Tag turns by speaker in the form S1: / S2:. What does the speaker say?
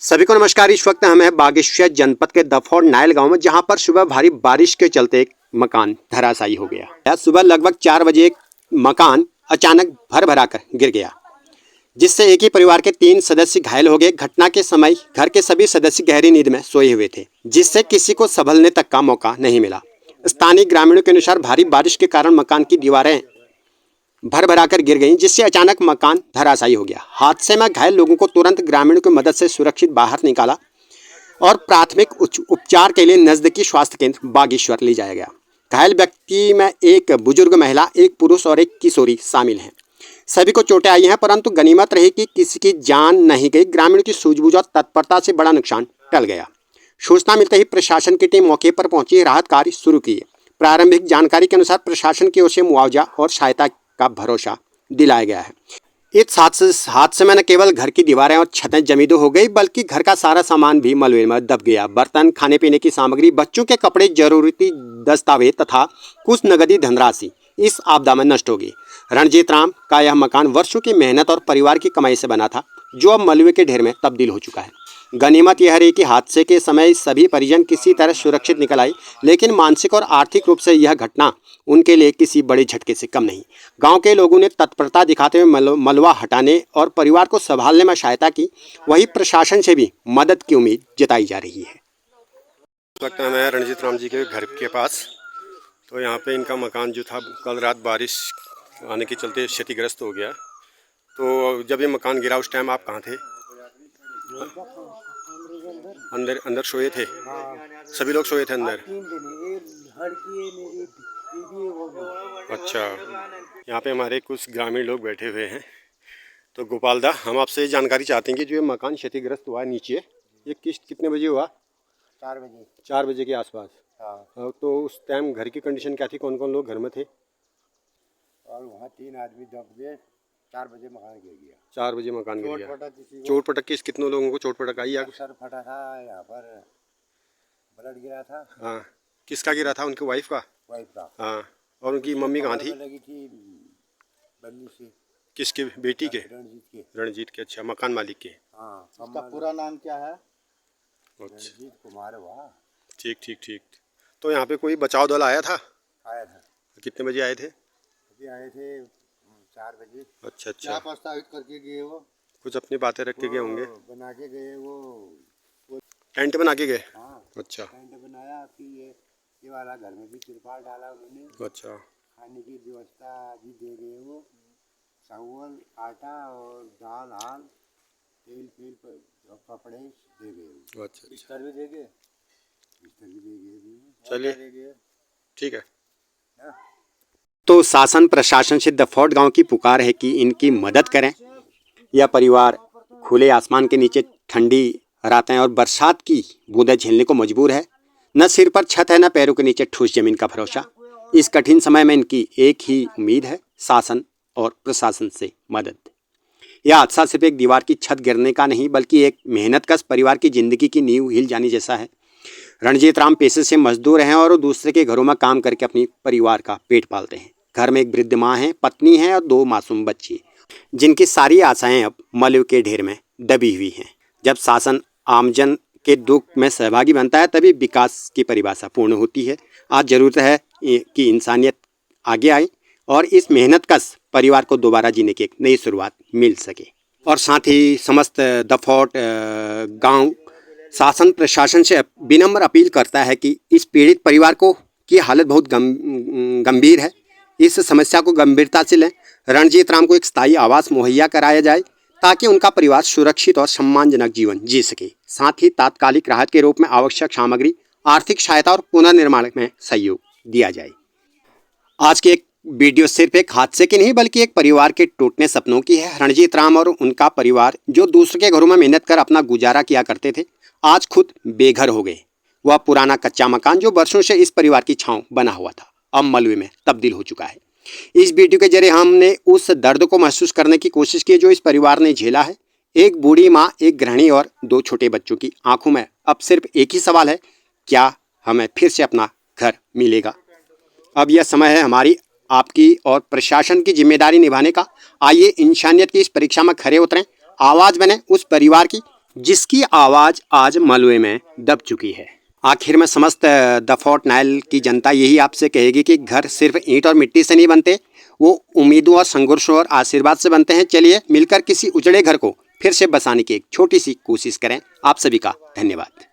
S1: सभी को नमस्कार। इस वक्त हम हैं बागेश्वर जनपद के दफौड़ नायल गांव में, जहां पर सुबह भारी बारिश के चलते एक मकान धराशायी हो गया। आज सुबह लगभग 4 बजे एक मकान अचानक भर भराकर गिर गया, जिससे एक ही परिवार के 3 सदस्य घायल हो गए। घटना के समय घर के सभी सदस्य गहरी नींद में सोए हुए थे, जिससे किसी को संभलने तक का मौका नहीं मिला। स्थानीय ग्रामीणों के अनुसार भारी बारिश के कारण मकान की दीवारें भर भराकर गिर गईं, जिससे अचानक मकान धराशायी हो गया। हादसे में घायल लोगों को तुरंत ग्रामीणों की मदद से सुरक्षित बाहर निकाला और प्राथमिक उपचार के लिए नजदीकी स्वास्थ्य केंद्र बागेश्वर ले जाया गया। घायल व्यक्ति में एक बुजुर्ग महिला, एक पुरुष और एक किशोरी शामिल हैं। सभी को चोटें आई हैं, परंतु गनीमत रही कि किसी की जान नहीं गई। ग्रामीणों की सूझबूझ और तत्परता से बड़ा नुकसान टल गया। सूचना मिलते ही प्रशासन की टीम मौके पर पहुंची, राहत कार्य शुरू किए। प्रारंभिक जानकारी के अनुसार प्रशासन की ओर से मुआवजा और सहायता का भरोसा दिलाया गया है। इस हादसे में न केवल घर की दीवारें और छतें जमींदोज हो गई, बल्कि घर का सारा सामान भी मलबे में दब गया। बर्तन, खाने पीने की सामग्री, बच्चों के कपड़े, जरूरी दस्तावेज तथा कुछ नगदी धनराशि इस आपदा में नष्ट हो गई। रणजीत राम का यह मकान वर्षों की मेहनत और परिवार की कमाई से बना था, जो अब मलबे के ढेर में तब्दील हो चुका है। गनीमत यह रही कि हादसे के समय सभी परिजन किसी तरह सुरक्षित निकल आए, लेकिन मानसिक और आर्थिक रूप से यह घटना उनके लिए किसी बड़े झटके से कम नहीं। गांव के लोगों ने तत्परता दिखाते हुए मलबा हटाने और परिवार को संभालने में सहायता की। वहीं प्रशासन से भी मदद की उम्मीद जताई जा रही है। इस वक्त मैं रणजीत राम जी के घर के पास, तो यहाँ पे इनका मकान जो था कल रात बारिश आने के चलते क्षतिग्रस्त हो गया। तो जब ये मकान गिरा उस टाइम आप कहाँ थे? अंदर सोए थे? सभी लोग सोए थे अंदर? अच्छा, यहाँ पे हमारे कुछ ग्रामीण लोग बैठे हुए हैं। तो गोपाल दा, हम आपसे जानकारी चाहते हैं कि जो ये मकान क्षतिग्रस्त हुआ है नीचे, ये कितने बजे हुआ?
S2: 4 बजे।
S1: 4 बजे के आसपास।
S2: हाँ।
S1: तो उस टाइम घर की कंडीशन क्या थी? कौन कौन लोग घर में थे?
S2: और वहाँ 3 आदमी दब गए। 4 बजे मकान गिर गया।
S1: 4 बजे मकान गिर गया।
S2: चोट
S1: पटक के कितने लोगों को चोट पटक आई?
S2: सर फटा था, यहाँ पर ब्लड गिरा था।
S1: हाँ, किसका गिरा था? उनकी वाइफ का?
S2: वाइफ का।
S1: हाँ, और उनकी मम्मी कहाँ थी?
S2: लगी थी बल्ली से।
S1: किसके? बेटी के?
S2: रणजीत के।
S1: रणजीत के। अच्छा, मकान मालिक के।
S2: हाँ। उसका पूरा नाम क्या है?
S1: रणजीत
S2: कुमार हुआ।
S1: ठीक। तो यहाँ पे कोई बचाव दल आया था?
S2: आया था।
S1: कितने बजे आए थे?
S2: अभी आए थे 4 बजे।
S1: अच्छा।
S2: क्या प्रस्तावित करके गए वो?
S1: कुछ अपनी बातें रख के गए होंगे।
S2: बना के गए वो
S1: टेंट बना के गए?
S2: हाँ।
S1: अच्छा।
S2: टेंट बनाया कि ये वाला घर में भी तिरपाल डाला उन्होंने।
S1: अच्छा।
S2: खाने की व्यवस्था भी दे गए वो, चावल, आटा और दाल, हाल, तेल और कपड़े दे गए।
S1: अच्छा।
S2: बिस्तर भी दे गए।
S1: चलिए, ठीक है। तो शासन प्रशासन से दफौड़ गांव की पुकार है कि इनकी मदद करें। यह परिवार खुले आसमान के नीचे ठंडी रातें और बरसात की बूंदें झेलने को मजबूर है। न सिर पर छत है, न पैरों के नीचे ठोस जमीन का भरोसा। इस कठिन समय में इनकी एक ही उम्मीद है, शासन और प्रशासन से मदद। यह हादसा सिर्फ एक दीवार की छत गिरने का नहीं, बल्कि एक मेहनतकश परिवार की जिंदगी की नींव हिल जाने जैसा है। रणजीत राम पेशे से मजदूर हैं और दूसरे के घरों में काम करके अपनी परिवार का पेट पालते हैं। घर में एक वृद्ध माँ है, पत्नी है और 2 मासूम बच्चे, जिनकी सारी आशाएं अब मलबे के ढेर में दबी हुई हैं। जब शासन आमजन के दुख में सहभागी बनता है, तभी विकास की परिभाषा पूर्ण होती है। आज जरूरत है कि इंसानियत आगे आए और इस मेहनतकश परिवार को दोबारा जीने की एक नई शुरुआत मिल सके। और साथ ही समस्त दफौड़ गांव शासन प्रशासन से विनम्र अपील करता है कि इस पीड़ित परिवार को की हालत बहुत गंभीर है। इस समस्या को गंभीरता से लें। रणजीत राम को एक स्थायी आवास मुहैया कराया जाए, ताकि उनका परिवार सुरक्षित और सम्मानजनक जीवन जी सके। साथ ही तात्कालिक राहत के रूप में आवश्यक सामग्री, आर्थिक सहायता और पुनर्निर्माण में सहयोग दिया जाए। आज की एक वीडियो सिर्फ एक हादसे की नहीं, बल्कि एक परिवार के टूटने सपनों की है। रणजीत राम और उनका परिवार, जो दूसरे के घरों में मेहनत कर अपना गुजारा किया करते थे, आज खुद बेघर हो गए। वह पुराना कच्चा मकान, जो वर्षों से इस परिवार की छांव बना हुआ था, अब मलबे में तब्दील हो चुका है। इस वीडियो के जरिए हमने उस दर्द को महसूस करने की कोशिश की जो इस परिवार ने झेला है। एक बूढ़ी माँ, एक गृहिणी और 2 छोटे बच्चों की आंखों में अब सिर्फ एक ही सवाल है, क्या हमें फिर से अपना घर मिलेगा? अब यह समय है हमारी, आपकी और प्रशासन की जिम्मेदारी निभाने का। आइए इंसानियत की इस परीक्षा में खरे उतरें, आवाज़ बने उस परिवार की जिसकी आवाज़ आज मलबे में दब चुकी है। आखिर में समस्त द फोर्ट नाइल की जनता यही आपसे कहेगी कि घर सिर्फ ईंट और मिट्टी से नहीं बनते, वो उम्मीदों और संघर्षों और आशीर्वाद से बनते हैं। चलिए मिलकर किसी उजड़े घर को फिर से बसाने की एक छोटी सी कोशिश करें। आप सभी का धन्यवाद।